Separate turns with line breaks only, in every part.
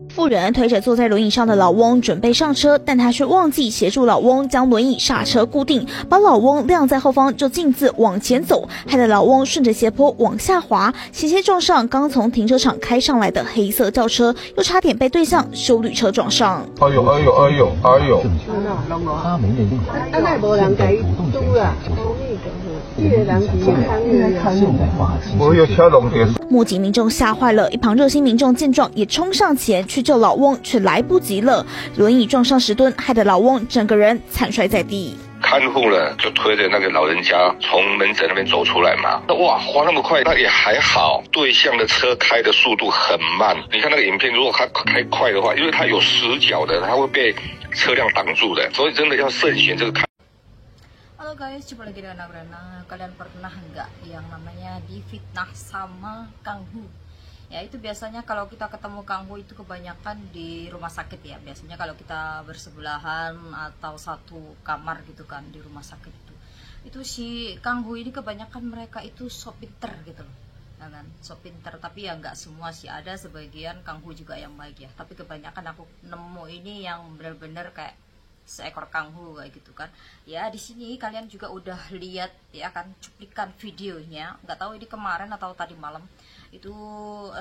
妇人推着坐在轮椅上的老翁准备上车，但他却忘记协助老翁将轮椅刹车固定，把老翁晾在后方就径自往前走，害得老翁顺着斜坡往下滑，险些撞上刚从停车场开上来的黑色轿车，又差点被对向休旅车撞上。
哎呦哎呦哎呦哎呦！
他们的路现在不动权
我有车龙点。
目击民众吓坏了，一旁热心民众见状也冲上前去救老翁，却来不及了，轮椅撞上10吨，害得老翁整个人惨摔在地。
看护呢就推着那个老人家从门诊那边走出来嘛，哇，滑那么快，那也还好，对向的车开的速度很慢。你看那个影片，如果他开快的话，因为他有死角的，他会被车辆挡住的，所以真的要慎选这个开。
Halo guys, jumpa lagi dengan Abrana. Kalian pernah nggak yang namanya difitnah sama Kang Hu? Ya itu biasanya kalau kita ketemu Kang Hu itu kebanyakan di rumah sakit ya. Biasanya kalau kita bersebelahan atau satu kamar gitu kan di rumah sakit itu. Itu si Kang Hu ini kebanyakan mereka itu so pinter gitu loh. Ya kan? So pinter, tapi ya nggak semua sih, ada sebagian Kang Hu juga yang baik ya. Tapi kebanyakan aku nemu ini yang benar-benar kayak seekor Kang Hu kayak gitu kan. Ya di sini kalian juga udah lihat ya kan cuplikan videonya, nggak tahu ini kemarin atau tadi malam, itu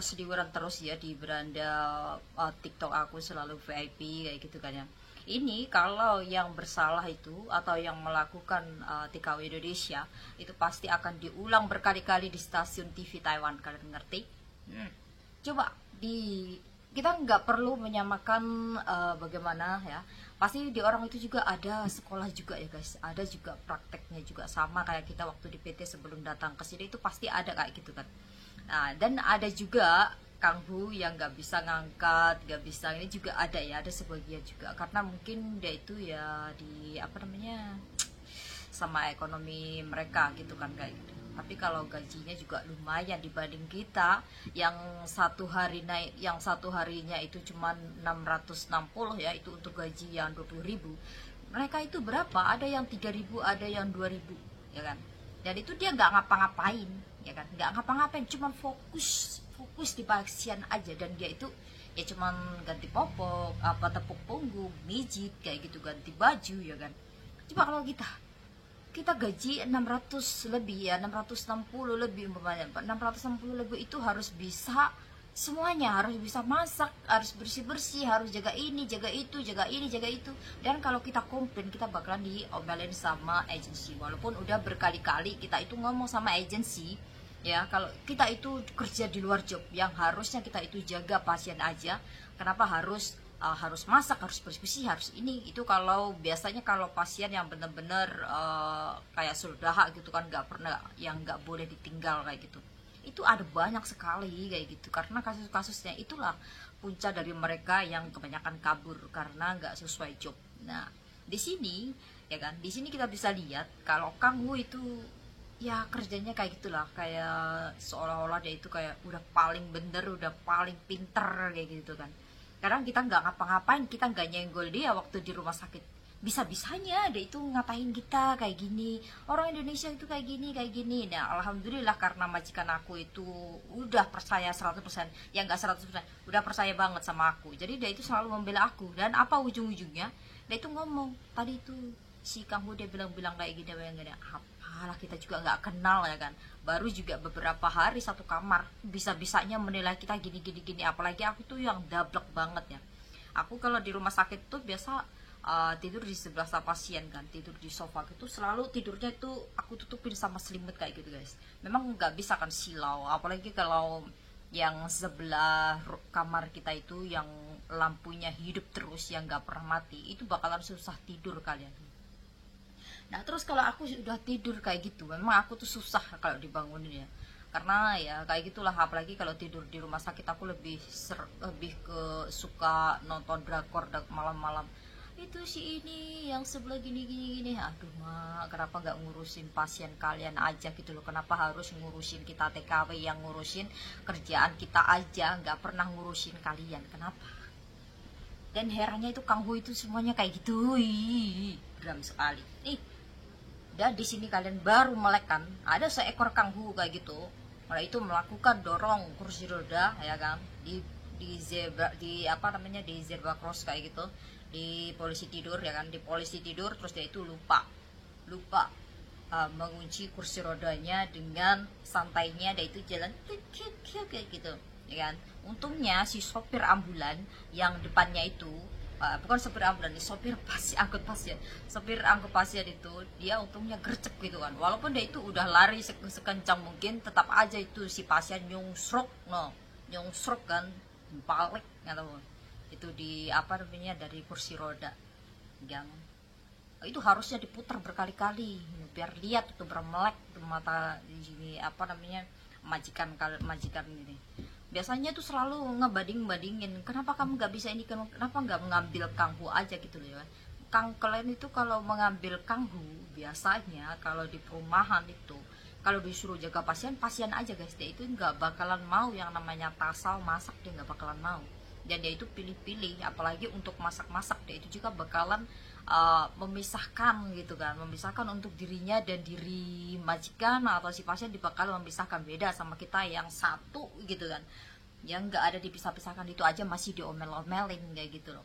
seliweran terus ya di beranda TikTok aku selalu VIP kayak gitu kan ya. Ini kalau yang bersalah itu atau yang melakukan TKW Indonesia itu pasti akan diulang berkali-kali di stasiun TV Taiwan, kalian ngerti? Coba kita nggak perlu menyamakan bagaimana ya, pasti di orang itu juga ada sekolah juga ya guys, ada juga prakteknya juga sama kayak kita waktu di PT sebelum datang ke sini itu pasti ada kayak gitu kan. Nah, dan ada juga Kang Hu yang nggak bisa ngangkat, nggak bisa, ini juga ada ya, ada sebagian juga karena mungkin dia itu ya di apa namanya sama ekonomi mereka gitu kan kayak gitu. Tapi kalau gajinya juga lumayan dibanding kita yang satu harinya itu cuma 660 ya, itu untuk gaji yang 20.000. Mereka itu berapa? Ada yang 3.000, ada yang 2.000 ya kan. Dan itu dia nggak ngapa-ngapain ya kan, nggak ngapa-ngapain, cuma fokus di pasien aja, dan dia itu ya cuma ganti popok, apa tepuk punggung, mijit kayak gitu, ganti baju ya kan. Coba kalau kita gaji 600 lebih ya, 660 lebih umpamanya, 660 lebih itu harus bisa semuanya, harus bisa masak, harus bersih-bersih, harus jaga ini, jaga itu, jaga ini, jaga itu. Dan kalau kita komplain, kita bakalan diomelin sama agensi. Walaupun udah berkali-kali kita itu ngomong sama agensi ya, kalau kita itu kerja di luar job yang harusnya kita itu jaga pasien aja, kenapa harus masak, harus bersih-bersih, harus ini itu. Kalau biasanya kalau pasien yang benar-benar kayak sudaha gitu kan, nggak pernah, yang nggak boleh ditinggal kayak gitu, itu ada banyak sekali kayak gitu. Karena kasus-kasusnya itulah punca dari mereka yang kebanyakan kabur karena nggak sesuai job. Nah di sini ya kan, di sini kita bisa lihat kalau Kang Hu itu ya kerjanya kayak gitulah, kayak seolah-olah dia itu kayak udah paling bener, udah paling pinter kayak gitu kan. Kadang kita nggak ngapa-ngapain, kita nggak nyenggol dia waktu di rumah sakit, bisa-bisanya dia itu ngatain kita kayak gini, orang Indonesia itu kayak gini. Nah alhamdulillah karena majikan aku itu udah percaya 100%, ya nggak 100%, udah percaya banget sama aku, jadi dia itu selalu membela aku. Dan apa ujung-ujungnya dia itu ngomong tadi itu, si Kang Hu dia bilang kayak gini, apalah kita juga nggak kenal ya kan, baru juga beberapa hari satu kamar, bisa-bisanya menilai kita gini. Apalagi aku tuh yang dablek banget ya. Aku kalau di rumah sakit tuh biasa tidur di sebelah sama pasien kan, tidur di sofa gitu, selalu tidurnya itu aku tutupin sama selimut kayak gitu guys. Memang nggak bisa kan silau, apalagi kalau yang sebelah kamar kita itu yang lampunya hidup terus, yang nggak pernah mati, itu bakalan susah tidur kalian. Nah terus kalau aku sudah tidur kayak gitu, memang aku tuh susah kalau dibangunin ya, karena ya kayak gitulah. Apalagi kalau tidur di rumah sakit, aku lebih ke suka nonton drakor malam-malam. Itu si ini yang sebelah gini, aduh mak, kenapa nggak ngurusin pasien kalian aja gitu loh, kenapa harus ngurusin kita TKW yang ngurusin kerjaan kita aja, nggak pernah ngurusin kalian, kenapa? Dan herannya itu Kang Hu itu semuanya kayak gitu, geram sekali nih. Dan di sini kalian baru melek kan, ada seekor Kang Hu kayak gitu, malah itu melakukan dorong kursi roda ya kan, di zebra, di apa namanya, di zebra cross kayak gitu, di polisi tidur ya kan, di polisi tidur terus dia itu lupa mengunci kursi rodanya dengan santainya, dia itu jalan kayak gitu ya kan. Untungnya si sopir ambulan yang depannya itu bukan sopir ambulan, sopir angkut pasien, sopir angkut pasien itu dia untungnya gercep gitu kan, walaupun dia itu udah lari sekencang mungkin, tetap aja itu si pasien nyungsruk kan, balik atau itu di apa namanya, dari kursi roda yang itu harusnya diputar berkali-kali biar lihat itu bermelek itu mata di sini apa namanya, majikan ini. Biasanya tuh selalu ngebandingin, kenapa kamu nggak bisa ini, kenapa nggak mengambil kanghu aja gitu loh ya. Kalian itu kalau mengambil kanghu biasanya kalau di perumahan itu kalau disuruh jaga pasien aja guys, dia itu nggak bakalan mau yang namanya tasal masak, dia nggak bakalan mau, dan dia itu pilih-pilih, apalagi untuk masak dia itu juga bakalan memisahkan gitu kan, memisahkan untuk dirinya dan diri majikan atau si pasien dibakal memisahkan, beda sama kita yang satu gitu kan, yang nggak ada dipisah-pisahkan itu aja masih diomel-omelin kayak gitu loh.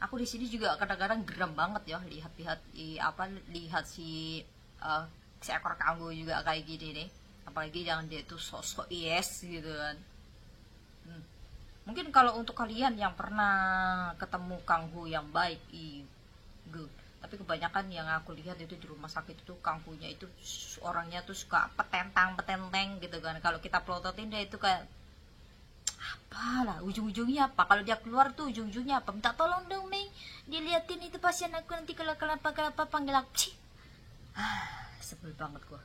Aku di sini juga kadang-kadang geram banget ya lihat si seekor kanggu juga kayak gini nih, apalagi yang dia itu sosok yes gitu kan. Mungkin kalau untuk kalian yang pernah ketemu kanggu yang baik, good. Tapi kebanyakan yang aku lihat itu di rumah sakit itu kangkunya itu orangnya tuh suka petenteng gitu kan. Kalau kita pelototin dia itu kayak apalah, ujung-ujungnya apa, kalau dia keluar tuh ujung-ujungnya apa, minta tolong dong Mei, diliatin itu pasien aku, nanti kalau kenapa panggil aku. Sebel banget gua.